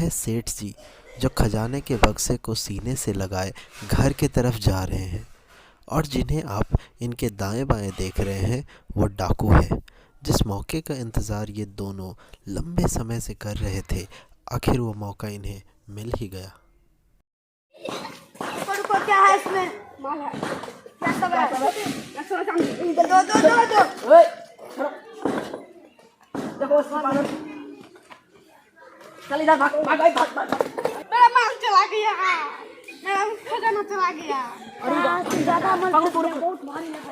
है सेठ जी, जो खजाने के बक्से को सीने से लगाए घर की तरफ जा रहे हैं, और जिन्हें आप इनके दाएं बाएं देख रहे हैं वो डाकू है। जिस मौके का इंतज़ार ये दोनों लंबे समय से कर रहे थे, आखिर वो मौका इन्हें मिल ही गया। रुको, क्या है इसमें? माल है। क्या सब है? दो। देखो उसमें माल। चल इधर भाग। मेरा माल चला गया। मेरा खजाना चला गया। अरे ज्यादा मत बहुत भारी लगा।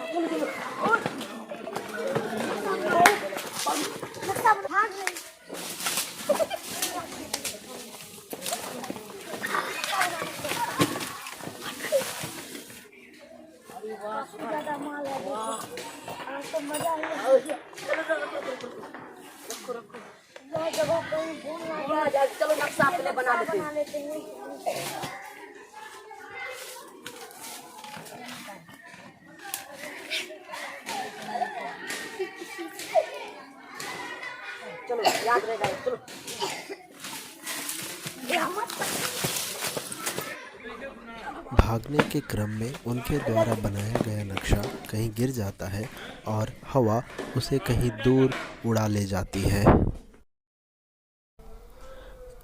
भाग गई। ज्यादा माल है। तो मजा ही है। जगह कहीं भूल ना जाए। चलो नक्शा अपने बना लेते हैं। चलो याद रहेगा। चलो भागने के क्रम में उनके द्वारा बनाया गया नक्शा कहीं गिर जाता है और हवा उसे कहीं दूर उड़ा ले जाती है।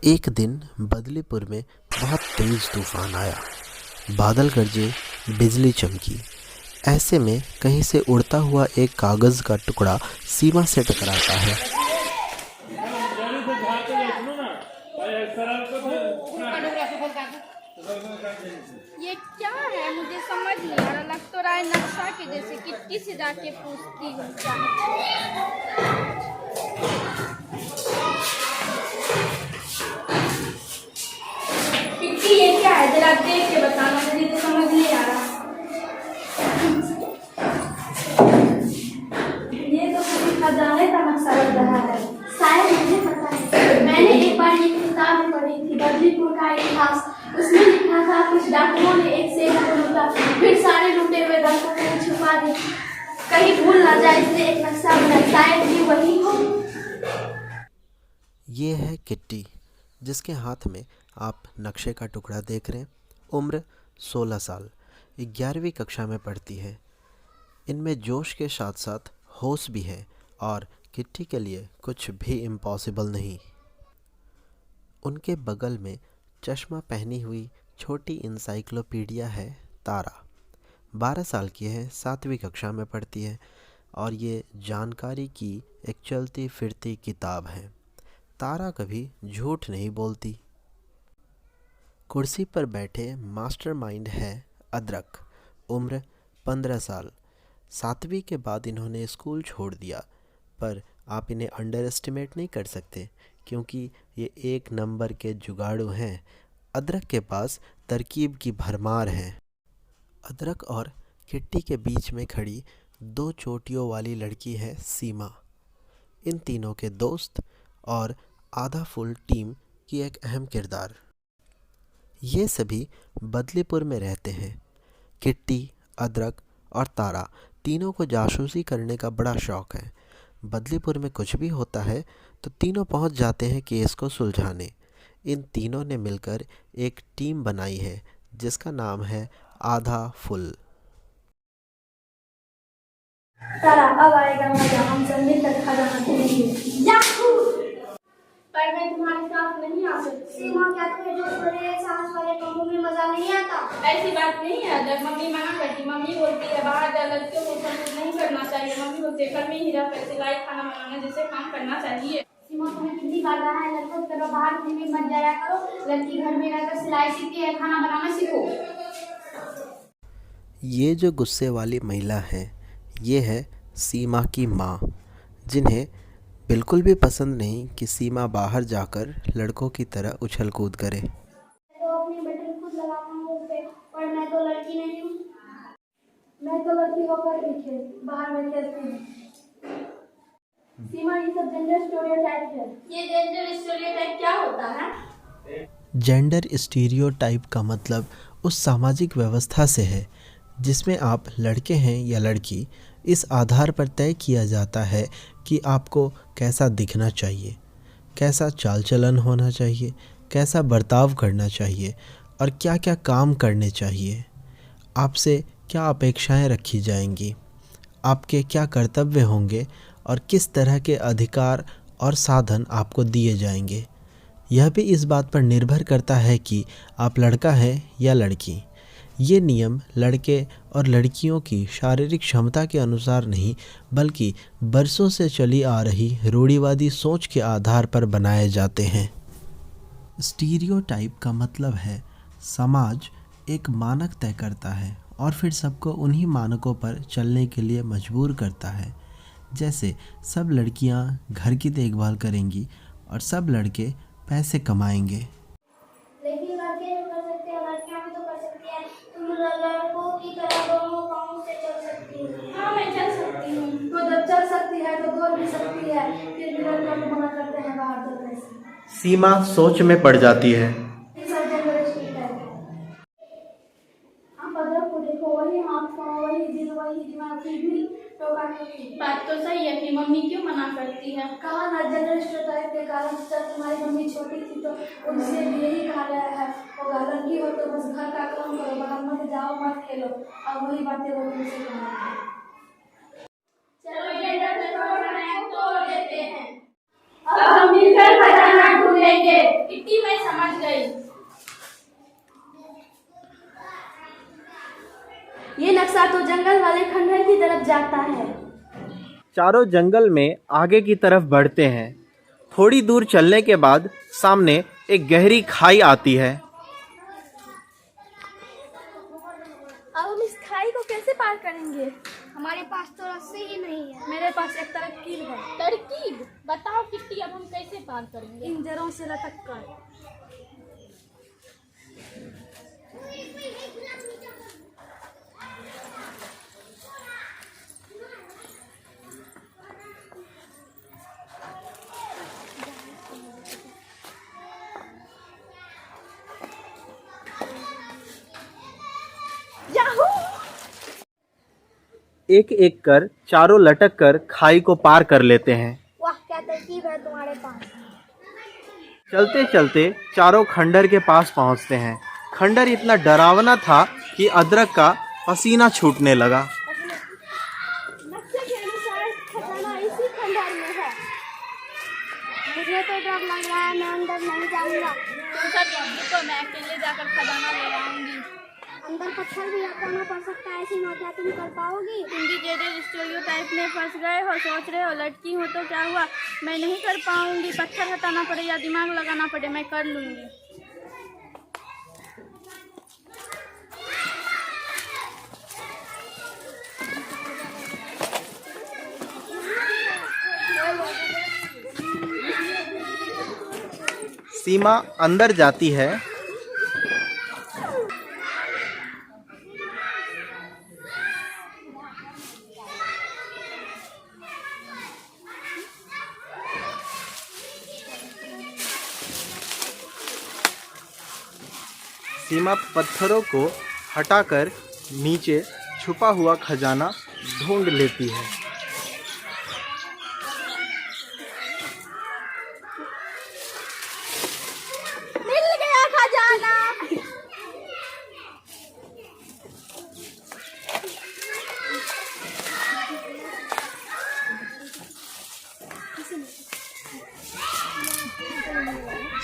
एक दिन बदलीपुर में बहुत तेज तूफान आया। बादल गरजे, बिजली चमकी। ऐसे में कहीं से उड़ता हुआ एक कागज़ का टुकड़ा सीमा से टकराता है। ये क्या है? मुझे समझ नहीं आ रहा। लग तो रहा है नक्शा के जैसे। किट्टी से जाके पूछती हूँ क्या किट्टी, ये क्या है? जरा देख के बताना, मुझे तो समझ नहीं आ रहा। ये तो किसी खजाने का नक्शा लग रहा है। शायद मुझे पता है। मैंने एक बार ये किताब में पढ़ी थी, बदलीपुर का इतिहास। उसमें लिखा था कुछ डाकुओं ने एक शेर को लूटा, फिर सारे लूटे हुए डाकुओं को छुपा दी। कहीं भूल ना जाए, इसलिए एक नक्शा बना। शायद ये वही हो। ये है किट्टी, जिसके हाथ में आप नक्शे का टुकड़ा देख रहे हैं। उम्र 16 साल, 11वीं कक्षा में पढ़ती है। इनमें जोश के साथ साथ होश भी है, और किट्टी के लिए कुछ भी इम्पॉसिबल नहीं। उनके बगल में चश्मा पहनी हुई छोटी इंसाइक्लोपीडिया है तारा। 12 साल की है, 7वीं कक्षा में पढ़ती है, और ये जानकारी की एक चलती फिरती किताब है। तारा कभी झूठ नहीं बोलती। कुर्सी पर बैठे मास्टरमाइंड है अदरक। उम्र 15 साल। 7वीं के बाद इन्होंने स्कूल छोड़ दिया, पर आप इन्हें अंडर एस्टिमेट नहीं कर सकते, क्योंकि ये एक नंबर के जुगाड़ू हैं। अदरक के पास तरकीब की भरमार है। अदरक और किट्टी के बीच में खड़ी 2 चोटियों वाली लड़की है सीमा। इन तीनों के दोस्त और आधा फुल टीम की एक अहम किरदार। ये सभी बदलीपुर में रहते हैं। किट्टी, अदरक और तारा तीनों को जासूसी करने का बड़ा शौक़ है। बदलीपुर में कुछ भी होता है तो तीनों पहुंच जाते हैं केस को सुलझाने। इन तीनों ने मिलकर एक टीम बनाई है जिसका नाम है आधा फुल। तारा, अब आएगा मजा। हम सब मिलकर खजाना ढूंढेंगे। याहू! पर मैं तुम्हारे साथ नहीं आ सकती। सीमा, क्या तुम्हें जो बड़े साहस वाले कामों में मजा नहीं आता? ऐसी बात नहीं है। जब मम्मी मना करती, मम्मी बोलती है बाहर जा, लड़कियों को पसंद नहीं करना चाहिए। मम्मी बोलती है घर में ही रह कर सिलाई, खाना बनाना जैसे काम करना चाहिए। सीमा, तुम्हें कितनी बार कहा है लड़कों की तरह बाहर घूमने मत जाया करो। लड़की घर में रहकर सिलाई सीखती है, खाना बनाना सीखो। ये जो गुस्से वाली महिला है, ये है सीमा की माँ, जिन्हें बिल्कुल भी पसंद नहीं कि सीमा बाहर जाकर लड़कों की तरह उछल कूद करे। तो अपनी बटन खुद लगाता हूँ उस पे, और मैं तो लड़की नहीं हूँ। मैं तो लड़की होकर भी बाहर में खेलती हूँ। सीमा, ये सब जेंडर स्टीरियोटाइप है। ये जेंडर स्टीरियोटाइप क्या होता है? जेंडर स्टीरियोटाइप का मतलब उस सामाजिक व्यवस्था से है जिसमें आप लड़के हैं या लड़की, इस आधार पर तय किया जाता है कि आपको कैसा दिखना चाहिए, कैसा चाल चलन होना चाहिए, कैसा बर्ताव करना चाहिए और क्या क्या काम करने चाहिए, आपसे क्या अपेक्षाएं रखी जाएंगी, आपके क्या कर्तव्य होंगे और किस तरह के अधिकार और साधन आपको दिए जाएंगे। यह भी इस बात पर निर्भर करता है कि आप लड़का है या लड़की। ये नियम लड़के और लड़कियों की शारीरिक क्षमता के अनुसार नहीं, बल्कि बरसों से चली आ रही रूढ़िवादी सोच के आधार पर बनाए जाते हैं। स्टीरियोटाइप का मतलब है समाज एक मानक तय करता है और फिर सबको उन्हीं मानकों पर चलने के लिए मजबूर करता है। जैसे सब लड़कियां घर की देखभाल करेंगी और सब लड़के पैसे कमाएंगे। लेकिन लड़के जो कर सकते हैं लड़कियां भी तो कर सकती हैं। तुम लड़कों की तरह दोनों पाँव से चल सकती हो। हाँ मैं चल सकती हूँ। तो जब चल सकती है तो दौड़ भी सकती है, फिर भी लड़का को मना करते हैं बाहर दौड़ने से। सीमा सोच में पड़ जाती है। इस जेंडर स्टीरियोटाइप है। आप अदरक को देखो, वही हाथ पाँव, वही दिल, वही दिमाग, फिर भी टोका टोकी। बात तो सही है, फिर मम्मी क्यों मना करती है? कहा ना जेंडर स्टीरियोटाइप के कारण जब तुम्हारी मम्मी छोटी थी तो उनसे भी यही कहा गया है, होगा लड़की हो तो बस घर का काम करो, बाहर मत जाओ, मत खेलो। अब वही बातें वो तुमसे कहेंगे। चलो जेंडर में तोड़ देते हैं। अब हम मिलकर खजाना ढूंढेंगे। किट्टी मैं समझ गई। ये नक्शा तो जंगल वाले खंडहर की तरफ जाता है। चारों जंगल में आगे की तरफ बढ़ते हैं। थोड़ी दूर चलने के बाद सामने एक गहरी खाई आती है। अब हम इस खाई को कैसे पार करेंगे? हमारे पास तो रस्सी ही नहीं है। मेरे पास एक तरकीब है। तरकीब बताओ किट्टी, अब हम कैसे पार करेंगे? इन जड़ों से लटक कर। एक एक कर चारों लटक कर खाई को पार कर लेते हैं। वाह, क्या तरकीब है तुम्हारे पास। चलते चलते चारों खंडर के पास पहुंचते हैं। खंडर इतना डरावना था कि अदरक का पसीना छूटने लगा। नक्शे के अनुसार खजाना इसी खंडहर में है। मुझे तो डर लग रहा है, मैं अंदर नहीं जाऊंगा। तुम सब रुको, मैं अकेले जाकर खजाना ले आऊंगी। अंदर पत्थर भी हटाना पड़ सकता है, ऐसी नौकरियां तुम कर पाओगी? तुम भी जेंडर स्टीरियोटाइप में फंस गए हो, सोच रहे हो लड़की हो तो क्या हुआ। मैं नहीं कर पाऊंगी, पत्थर हटाना पड़े या दिमाग लगाना पड़े, मैं कर लूंगी। सीमा अंदर जाती है। सीमा पत्थरों को हटाकर नीचे छुपा हुआ खजाना ढूंढ लेती है। मिल गया खजाना।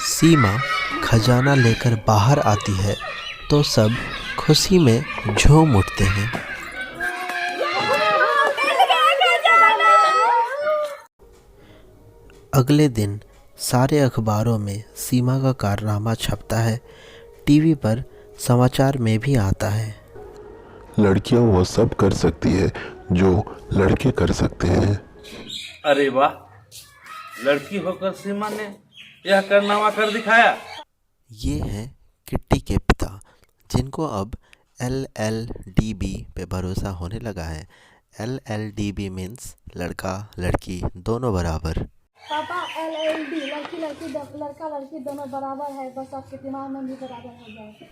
सीमा खजाना लेकर बाहर आती है तो सब खुशी में झूम उठते हैं। अगले दिन सारे अखबारों में सीमा का कारनामा छपता है। टीवी पर समाचार में भी आता है। लड़कियां वो सब कर सकती है जो लड़के कर सकते हैं। अरे वाह, लड़की होकर सीमा ने यह कारनामा कर दिखाया। ये हैं किट्टी के पिता, जिनको अब LLDB पे भरोसा होने लगा है। LLDB मीन्स लड़का लड़की दोनों बराबर। पापा, LLD लड़की लड़की लड़का लड़की दोनों बराबर है, बस आपके दिमाग में भी बराबर हो जाए।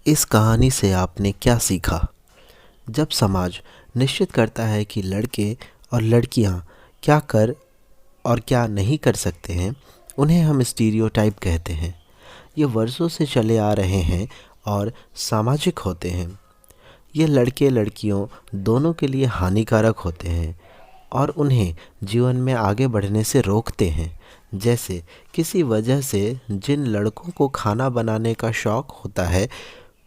इस कहानी से आपने क्या सीखा? जब समाज निश्चित करता है कि लड़के और लड़कियां क्या कर और क्या नहीं कर सकते हैं, उन्हें हम स्टीरियोटाइप कहते हैं। ये वर्षों से चले आ रहे हैं और सामाजिक होते हैं। ये लड़के लड़कियों दोनों के लिए हानिकारक होते हैं और उन्हें जीवन में आगे बढ़ने से रोकते हैं। जैसे किसी वजह से जिन लड़कों को खाना बनाने का शौक़ होता है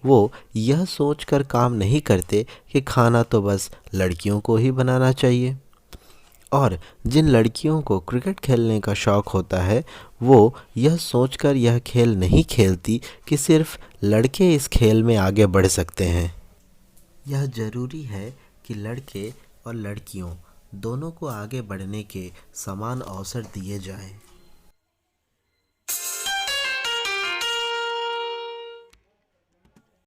वो यह सोचकर काम नहीं करते कि खाना तो बस लड़कियों को ही बनाना चाहिए, और जिन लड़कियों को क्रिकेट खेलने का शौक़ होता है वो यह सोचकर यह खेल नहीं खेलती कि सिर्फ लड़के इस खेल में आगे बढ़ सकते हैं। यह ज़रूरी है कि लड़के और लड़कियों दोनों को आगे बढ़ने के समान अवसर दिए जाएं।